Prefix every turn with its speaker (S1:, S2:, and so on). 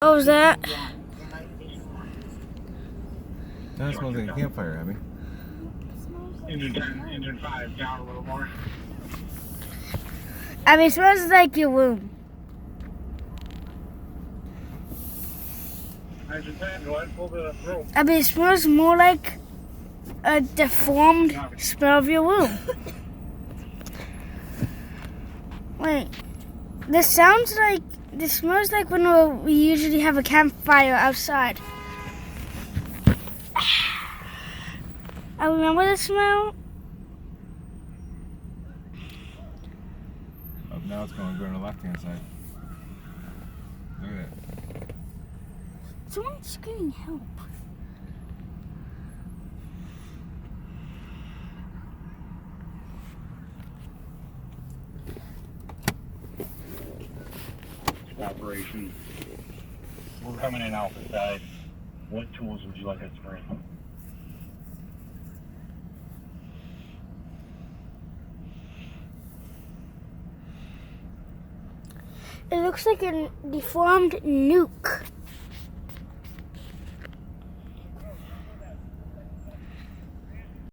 S1: What was that?
S2: That smells like a campfire, Abby.
S3: Engine 10, engine 5, down a little more.
S1: I mean, it smells like your room.
S3: Engine 10, go ahead and pull the rope.
S1: I mean, it smells more like a deformed smell of your room. Wait, this smells like when we usually have a campfire outside. I remember the smell.
S2: Oh, now it's going to go on the left-hand side. Look at that.
S1: Someone's screaming help.
S3: Operation. We're coming in Alpha side. What tools would you like us to bring?
S1: It looks like a deformed nuke.